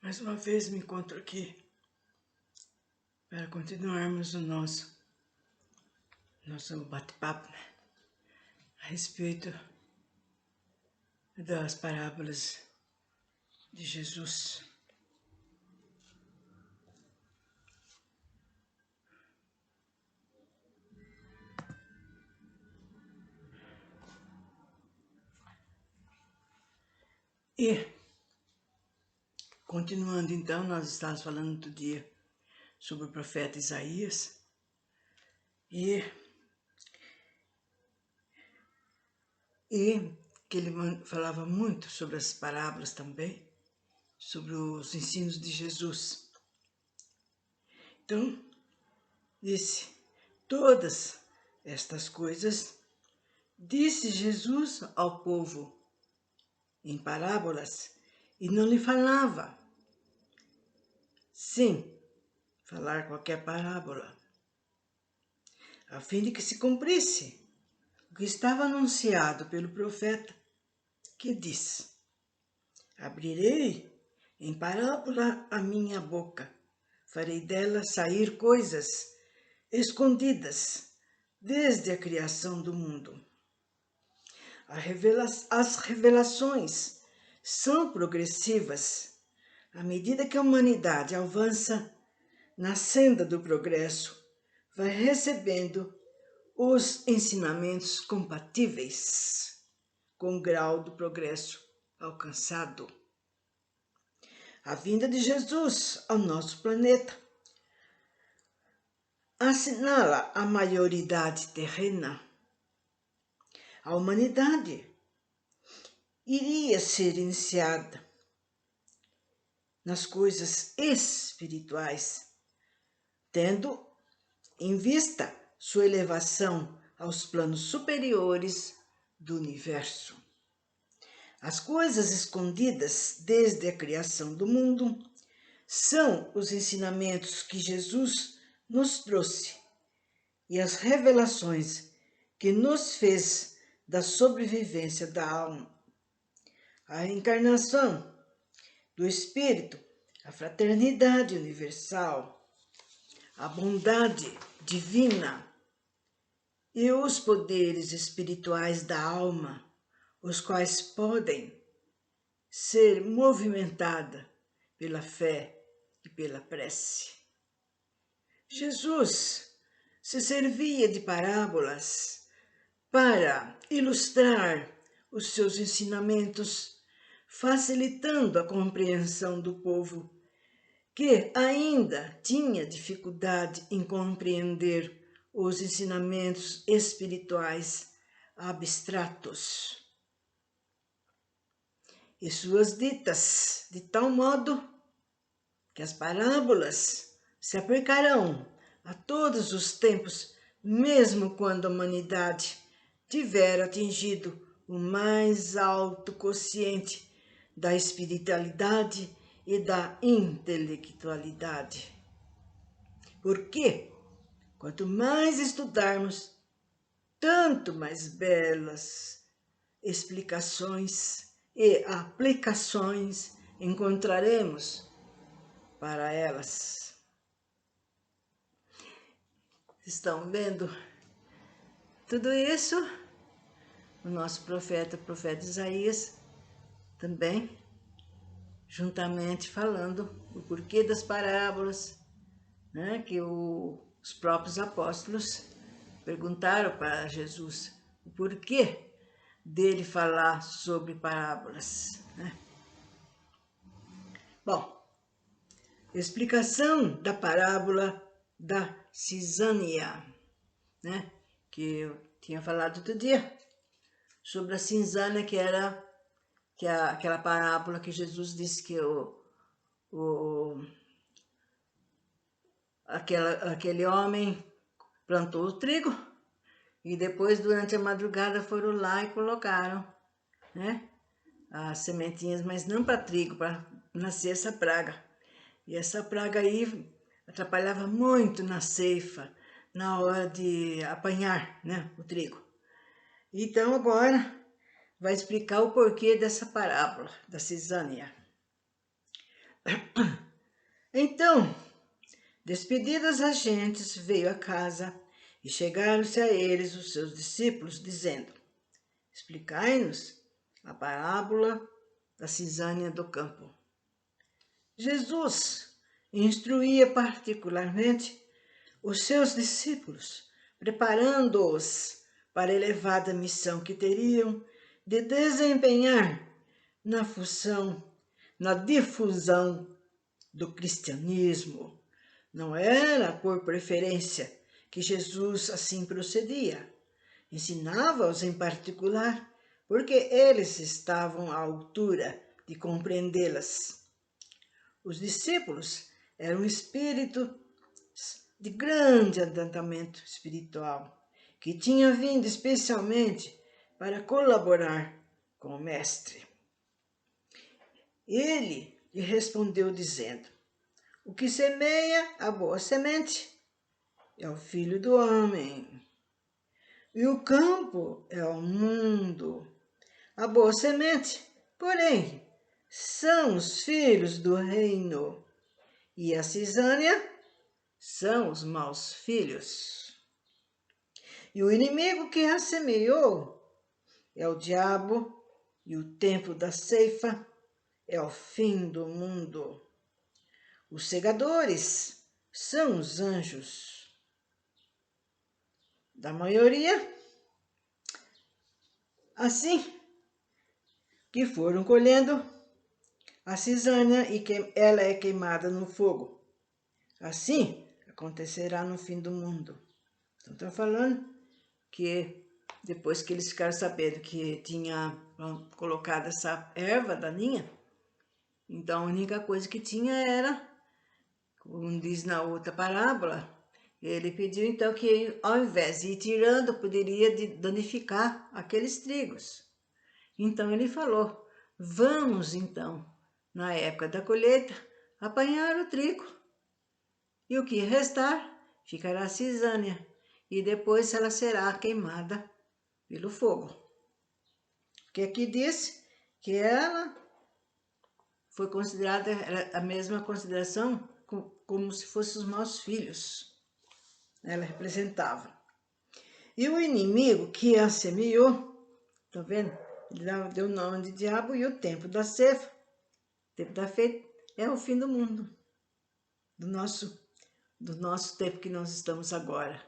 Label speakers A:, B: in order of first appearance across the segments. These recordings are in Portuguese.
A: Mais uma vez me encontro aqui para continuarmos o nosso bate-papo, né? A respeito das parábolas de Jesus. E, continuando então, nós estávamos falando outro dia sobre o profeta Isaías e que ele falava muito sobre as parábolas também, sobre os ensinos de Jesus. Então, disse, todas estas coisas disse Jesus ao povo em parábolas e não lhe falava sem falar qualquer parábola, a fim de que se cumprisse o que estava anunciado pelo profeta, que diz: abrirei em parábola a minha boca, farei dela sair coisas escondidas desde a criação do mundo. As revelações são progressivas à medida que a humanidade avança na senda do progresso, vai recebendo os ensinamentos compatíveis com o grau do progresso alcançado. A vinda de Jesus ao nosso planeta assinala a maioridade terrena. A humanidade iria ser iniciada nas coisas espirituais, tendo em vista sua elevação aos planos superiores do universo. As coisas escondidas desde a criação do mundo são os ensinamentos que Jesus nos trouxe e as revelações que nos fez da sobrevivência da alma, a reencarnação do Espírito, a fraternidade universal, a bondade divina e os poderes espirituais da alma, os quais podem ser movimentada pela fé e pela prece. Jesus se servia de parábolas para ilustrar os seus ensinamentos, facilitando a compreensão do povo, que ainda tinha dificuldade em compreender os ensinamentos espirituais abstratos. E suas ditas de tal modo que as parábolas se aplicarão a todos os tempos, mesmo quando a humanidade tiver atingido o mais alto quociente da espiritualidade e da intelectualidade. Porque, quanto mais estudarmos, tanto mais belas explicações e aplicações encontraremos para elas. Estão vendo tudo isso? O nosso profeta, o profeta Isaías, também juntamente falando o porquê das parábolas, né, que os próprios apóstolos perguntaram para Jesus o porquê dele falar sobre parábolas, né? Bom, explicação da parábola da cisânia, né, que eu tinha falado outro dia, sobre a cisânia, que era aquela parábola que Jesus disse que aquele homem plantou o trigo e depois, durante a madrugada, foram lá e colocaram, né, as sementinhas, mas não para trigo, para nascer essa praga. E essa praga aí atrapalhava muito na ceifa, na hora de apanhar, né, o trigo. Então agora vai explicar o porquê dessa parábola da cisânia. Então, despedidas as gentes, veio a casa e chegaram-se a eles os seus discípulos, dizendo: explicai-nos a parábola da cisânia do campo. Jesus instruía particularmente os seus discípulos, preparando-os para a elevada missão que teriam de desempenhar na difusão do cristianismo. Não era por preferência que Jesus assim procedia. Ensinava-os em particular, porque eles estavam à altura de compreendê-las. Os discípulos eram espíritos de grande adiantamento espiritual, que tinha vindo especialmente para colaborar com o Mestre. Ele lhe respondeu dizendo: o que semeia a boa semente é o Filho do Homem, e o campo é o mundo. A boa semente, porém, são os filhos do reino, e a cisânia são os maus filhos. E o inimigo que a semeou é o diabo, e o tempo da ceifa é o fim do mundo. Os segadores são os anjos da maioria, assim que foram colhendo a cisânia e que ela é queimada no fogo. Assim acontecerá no fim do mundo. Então, estão falando que depois que eles ficaram sabendo que tinha colocado essa erva daninha, então a única coisa que tinha era, como diz na outra parábola, ele pediu então que ao invés de ir tirando, poderia danificar aqueles trigos. Então ele falou: vamos então, na época da colheita, apanhar o trigo, e o que restar ficará cisânia, e depois ela será queimada pelo fogo. Porque aqui diz que ela foi considerada a mesma consideração como se fossem os maus filhos. Ela representava. E o inimigo que a semeou, tá vendo? Ele deu o nome de diabo, e o tempo da ceifa, o tempo da feita, é o fim do mundo, do nosso tempo que nós estamos agora,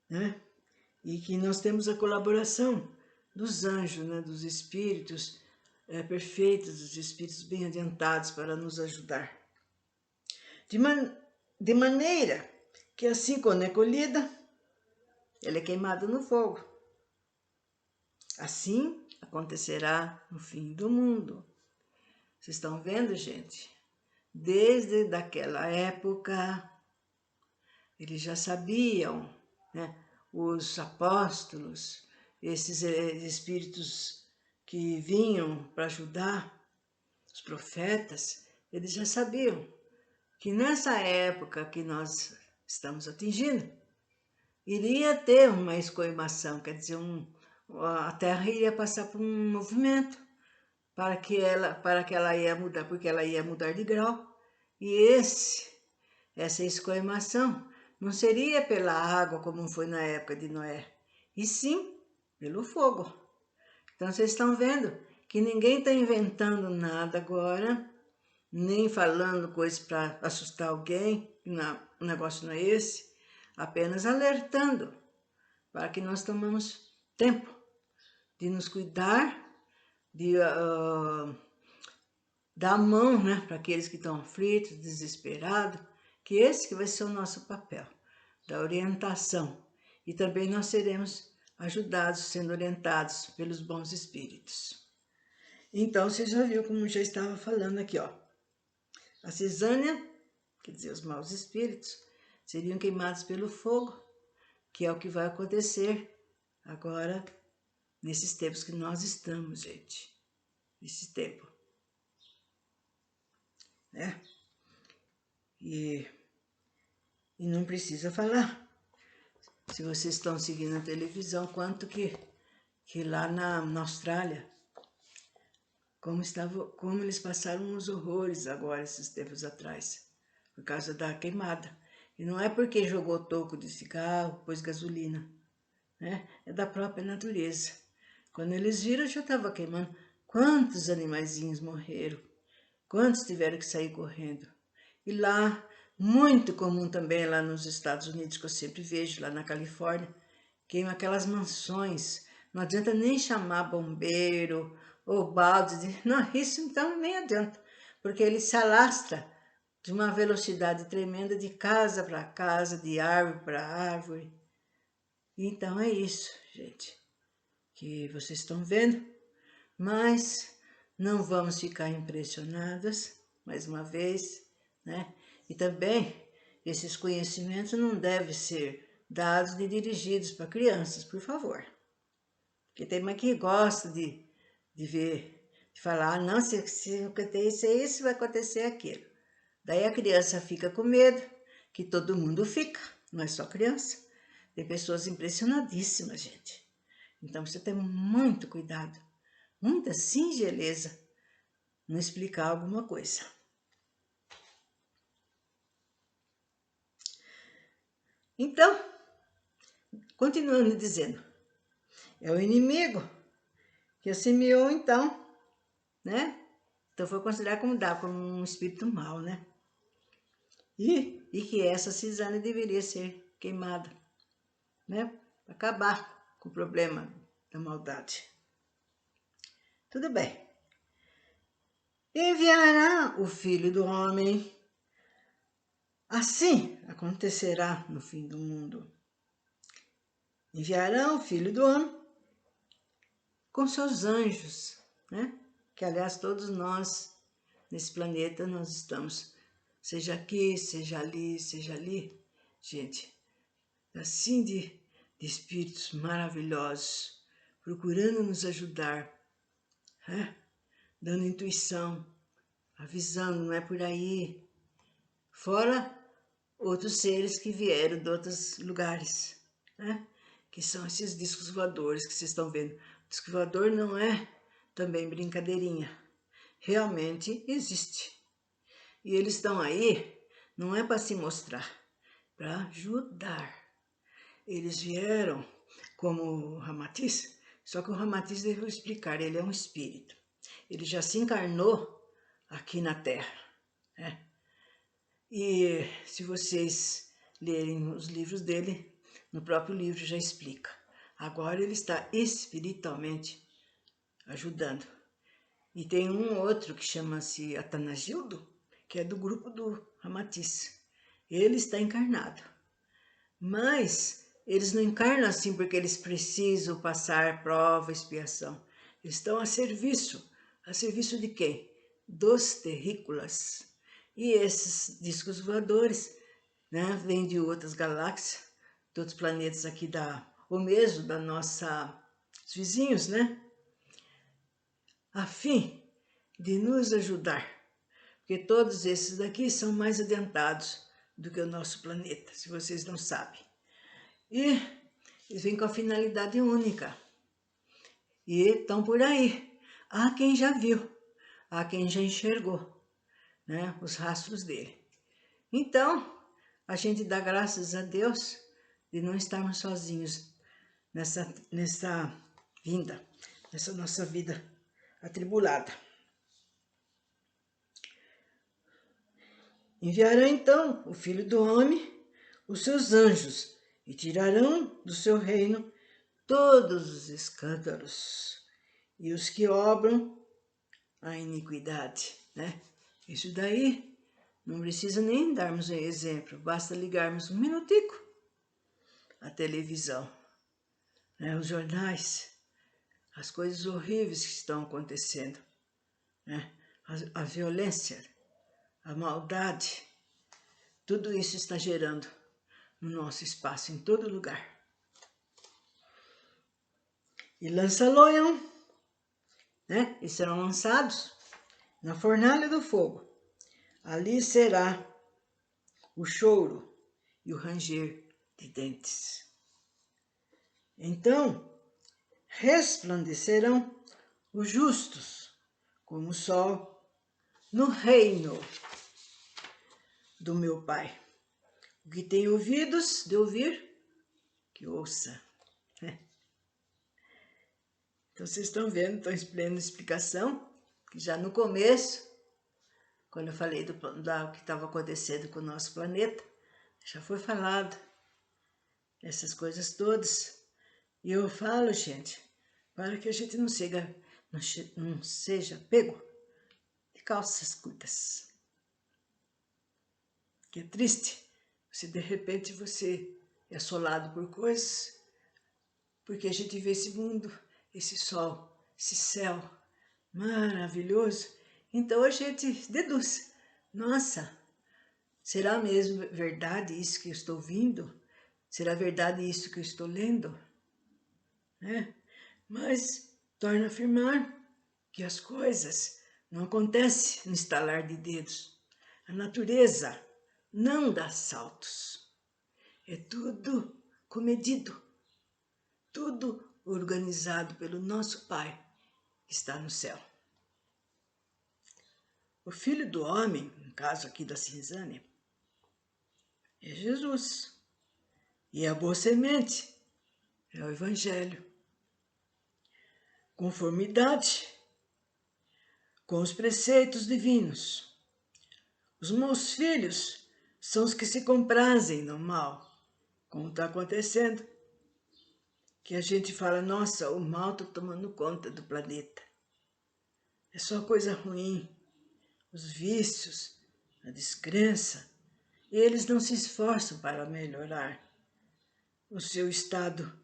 A: né? E que nós temos a colaboração dos anjos, né? Dos espíritos perfeitos, dos espíritos bem adiantados para nos ajudar. De maneira que assim, quando é colhida, ela é queimada no fogo. Assim acontecerá no fim do mundo. Vocês estão vendo, gente? Desde daquela época, eles já sabiam, né? Os apóstolos, esses espíritos que vinham para ajudar, os profetas, eles já sabiam que nessa época que nós estamos atingindo, iria ter uma escoimação, quer dizer, a Terra iria passar por um movimento para que ela ia mudar, porque ela ia mudar de grau. E essa escoimação não seria pela água como foi na época de Noé, e sim pelo fogo. Então vocês estão vendo que ninguém está inventando nada agora, nem falando coisas para assustar alguém, não, o negócio não é esse, apenas alertando para que nós tomemos tempo de nos cuidar, de dar a mão, né, para aqueles que estão aflitos, desesperados, que esse que vai ser o nosso papel, da orientação. E também nós seremos ajudados, sendo orientados pelos bons espíritos. Então, você já viu como já estava falando aqui, ó. A cisânia, quer dizer, os maus espíritos, seriam queimados pelo fogo, que é o que vai acontecer agora, nesses tempos que nós estamos, gente. Nesse tempo. Né? E não precisa falar. Se vocês estão seguindo a televisão, quanto que lá na Austrália, como eles passaram uns horrores agora, esses tempos atrás, por causa da queimada. E não é porque jogou toco de cigarro, pôs gasolina, né? É da própria natureza. Quando eles viram, já estava queimando. Quantos animaizinhos morreram? Quantos tiveram que sair correndo? E lá, muito comum também lá nos Estados Unidos, que eu sempre vejo, lá na Califórnia, queima aquelas mansões. Não adianta nem chamar bombeiro ou balde. Não, isso então nem adianta, porque ele se alastra de uma velocidade tremenda de casa para casa, de árvore para árvore. Então é isso, gente, que vocês estão vendo, mas não vamos ficar impressionadas, mais uma vez, né? E também, esses conhecimentos não devem ser dados e dirigidos para crianças, por favor. Porque tem mãe que gosta de ver, de falar, não, se acontecer isso, vai acontecer aquilo. Daí a criança fica com medo, que todo mundo fica, não é só criança. Tem pessoas impressionadíssimas, gente. Então precisa ter muito cuidado, muita singeleza no explicar alguma coisa. Então, continuando dizendo, é o inimigo que semeou então, né? Então foi considerado como um espírito mau, né? E que essa cisane deveria ser queimada, né? Para acabar com o problema da maldade. Tudo bem. Enviará o Filho do Homem. Assim acontecerá no fim do mundo. Enviará o Filho do Homem com seus anjos, né? Que, aliás, todos nós, nesse planeta, nós estamos, seja aqui, seja ali, gente, assim de espíritos maravilhosos, procurando nos ajudar, né? Dando intuição, avisando, não é por aí. Fora outros seres que vieram de outros lugares, né? Que são esses discos voadores que vocês estão vendo. O disco voador não é também brincadeirinha. Realmente existe. E eles estão aí, não é para se mostrar, para ajudar. Eles vieram como o Ramatiz, só que o Ramatiz, devo explicar, ele é um espírito. Ele já se encarnou aqui na Terra, né? E se vocês lerem os livros dele, no próprio livro já explica. Agora ele está espiritualmente ajudando. E tem um outro que chama-se Atanagildo, que é do grupo do Ramatiz. Ele está encarnado. Mas eles não encarnam assim porque eles precisam passar prova, expiação. Eles estão a serviço. A serviço de quem? Dos terrícolas. E esses discos voadores, né, vêm de outras galáxias, de outros planetas aqui ou mesmo da nossa, dos vizinhos, né? A fim de nos ajudar. Porque todos esses daqui são mais adiantados do que o nosso planeta, se vocês não sabem. E eles vêm com a finalidade única. E estão por aí. Há quem já viu, há quem já enxergou, né, os rastros dele. Então, a gente dá graças a Deus de não estarmos sozinhos nessa vinda, nessa nossa vida atribulada. Enviará então o Filho do Homem, os seus anjos, e tirarão do seu reino todos os escândalos e os que obram a iniquidade, né? Isso daí não precisa nem darmos um exemplo, basta ligarmos um minutico a televisão, né? Os jornais, as coisas horríveis que estão acontecendo, né? A violência, a maldade, tudo isso está gerando no nosso espaço, em todo lugar. E lança-loiam, né? E serão lançados na fornalha do fogo. Ali será o choro e o ranger de dentes. Então resplandecerão os justos como o sol, no reino do meu Pai. O que tem ouvidos de ouvir, que ouça. Então, vocês estão vendo, estou em plena explicação, que já no começo, quando eu falei do que estava acontecendo com o nosso planeta, já foi falado essas coisas todas. E eu falo, gente, para que a gente não seja pego de calças curtas. Que é triste se de repente você é assolado por coisas, porque a gente vê esse mundo, esse sol, esse céu maravilhoso. Então a gente deduz, nossa, será mesmo verdade isso que eu estou ouvindo? Será verdade isso que eu estou lendo? Mas torna a afirmar que as coisas não acontecem no estalar de dedos. A natureza não dá saltos. É tudo comedido, tudo organizado pelo nosso Pai que está no céu. O Filho do Homem, no caso aqui da Cinzânia, é Jesus. E a boa semente é o Evangelho. Conformidade com os preceitos divinos. Os meus filhos são os que se comprazem no mal, como está acontecendo. Que a gente fala, nossa, o mal está tomando conta do planeta. É só coisa ruim. Os vícios, a descrença, eles não se esforçam para melhorar o seu estado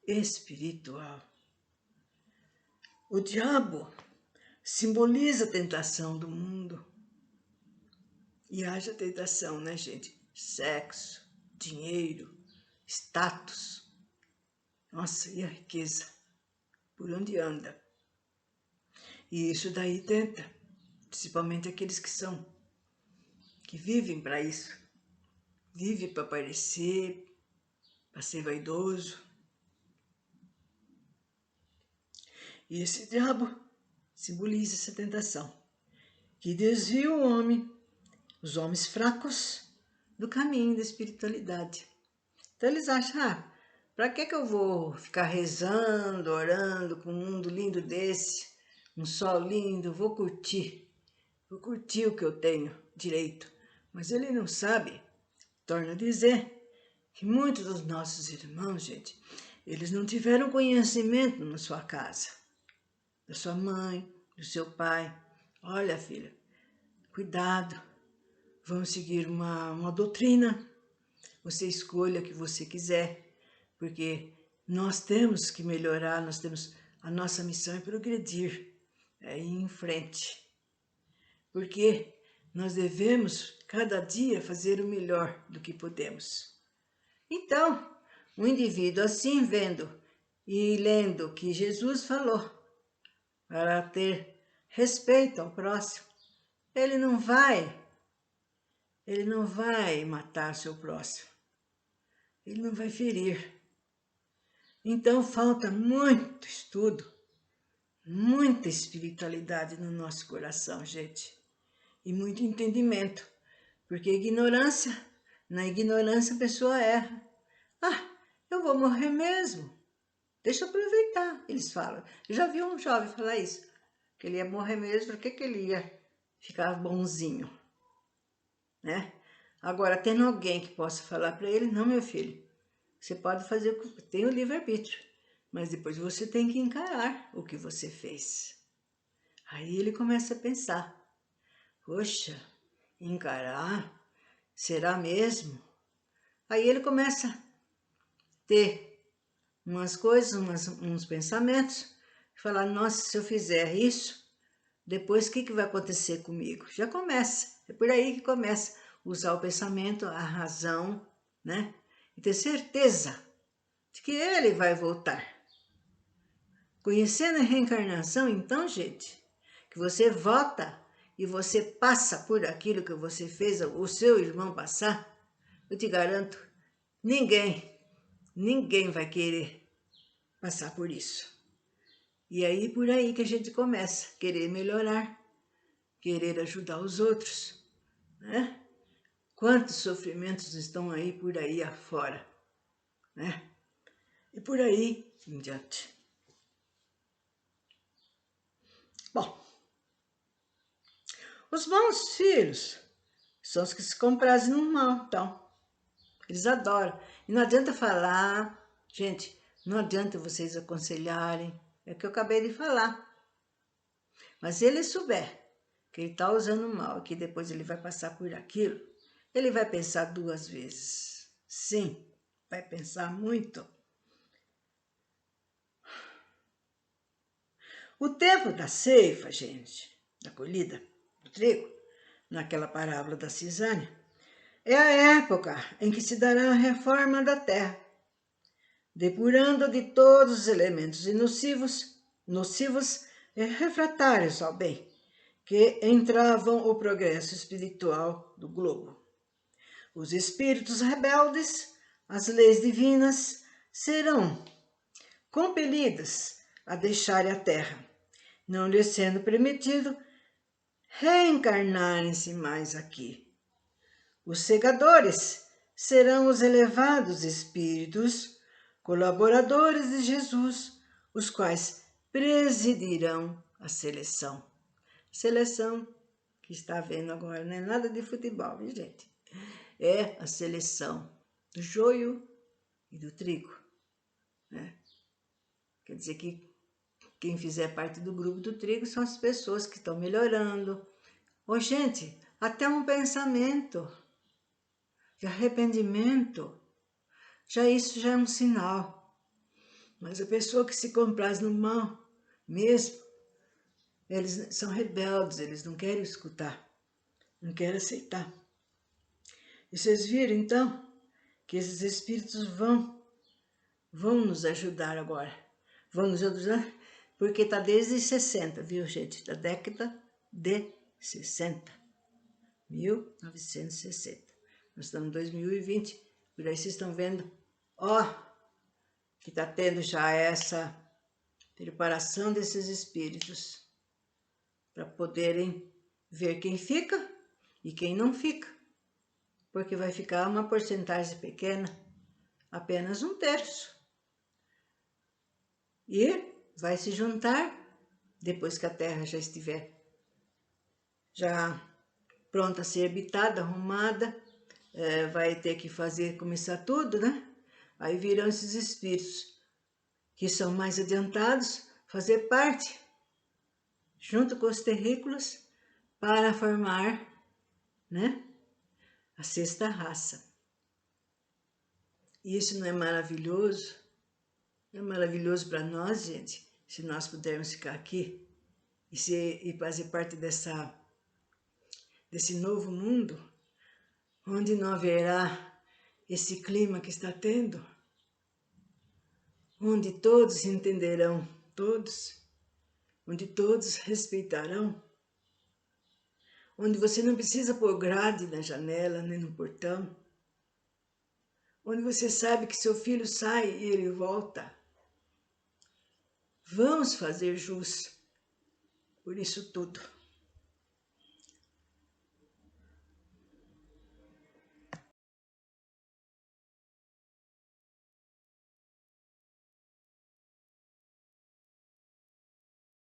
A: espiritual. O diabo simboliza a tentação do mundo. E haja tentação, né, gente? Sexo, dinheiro, status. Nossa, e a riqueza? Por onde anda? E isso daí tenta, principalmente aqueles que vivem para isso. Vive para aparecer, para ser vaidoso. E esse diabo simboliza essa tentação, que desvia o homem, os homens fracos, do caminho da espiritualidade. Então eles acham, para que eu vou ficar rezando, orando com um mundo lindo desse, um sol lindo, vou curtir o que eu tenho direito. Mas ele não sabe, torna a dizer, que muitos dos nossos irmãos, gente, eles não tiveram conhecimento na sua casa, da sua mãe, do seu pai. Olha, filha, cuidado, vamos seguir uma doutrina, você escolha o que você quiser, porque nós temos que melhorar, a nossa missão é progredir, é ir em frente, porque nós devemos cada dia fazer o melhor do que podemos. Então, um indivíduo assim vendo e lendo o que Jesus falou, para ter respeito ao próximo, ele não vai matar seu próximo, ele não vai ferir. Então falta muito estudo, muita espiritualidade no nosso coração, gente, e muito entendimento, porque na ignorância a pessoa erra. Eu vou morrer mesmo, deixa eu aproveitar, eles falam. Eu já vi um jovem falar isso, que ele ia morrer mesmo, por que ele ia ficar bonzinho, né? Agora, tendo alguém que possa falar para ele, não, meu filho, você pode fazer, tem o livre-arbítrio, mas depois você tem que encarar o que você fez. Aí ele começa a pensar, poxa, encarar, será mesmo? Aí ele começa a ter umas coisas, uns pensamentos, falar, nossa, se eu fizer isso, depois o que vai acontecer comigo? Já começa, é por aí que começa a usar o pensamento, a razão, né? E ter certeza de que ele vai voltar. Conhecendo a reencarnação, então, gente, que você volta e você passa por aquilo que você fez o seu irmão passar, eu te garanto, ninguém vai querer passar por isso. E aí, por aí que a gente começa a querer melhorar, querer ajudar os outros, né? Quantos sofrimentos estão aí por aí afora, né? E por aí em diante. Bom, os bons filhos são os que se comprazem no mal, então. Eles adoram. E não adianta falar, gente, não adianta vocês aconselharem, é o que eu acabei de falar. Mas se ele souber que ele está usando mal e que depois ele vai passar por aquilo, ele vai pensar 2 vezes. Sim, vai pensar muito. O tempo da ceifa, gente, da colhida do trigo, naquela parábola da cisânia, é a época em que se dará a reforma da terra, depurando de todos os elementos nocivos e refratários ao bem, que entravam o progresso espiritual do globo. Os espíritos rebeldes, as leis divinas, serão compelidos a deixarem a terra, não lhes sendo permitido reencarnarem-se mais aqui. Os segadores serão os elevados espíritos, colaboradores de Jesus, os quais presidirão a seleção. Seleção que está havendo agora, não é nada de futebol, viu, gente? É a seleção do joio e do trigo, né? Quer dizer que quem fizer parte do grupo do trigo são as pessoas que estão melhorando. Ô, gente, até um pensamento de arrependimento, isso já é um sinal. Mas a pessoa que se compraz no mal mesmo, eles são rebeldes, eles não querem escutar, não querem aceitar. E vocês viram, então, que esses espíritos vão nos ajudar agora. Vão nos ajudar porque está desde 60, viu, gente? Da década de 60. 1960. Nós estamos em 2020, por aí vocês estão vendo, ó, que está tendo já essa preparação desses espíritos para poderem ver quem fica e quem não fica. Porque vai ficar uma porcentagem pequena, apenas 1/3. E vai se juntar depois que a Terra já estiver pronta a ser habitada, arrumada, vai ter que começar tudo, né? Aí virão esses espíritos que são mais adiantados, fazer parte, junto com os terrícolas, para formar, né, a 6ª raça. E isso não é maravilhoso? Não é maravilhoso para nós, gente, se nós pudermos ficar aqui e fazer parte desse novo mundo, onde não haverá esse clima que está tendo, onde todos entenderão todos, onde todos respeitarão, onde você não precisa pôr grade na janela nem no portão, onde você sabe que seu filho sai e ele volta. Vamos fazer jus por isso tudo.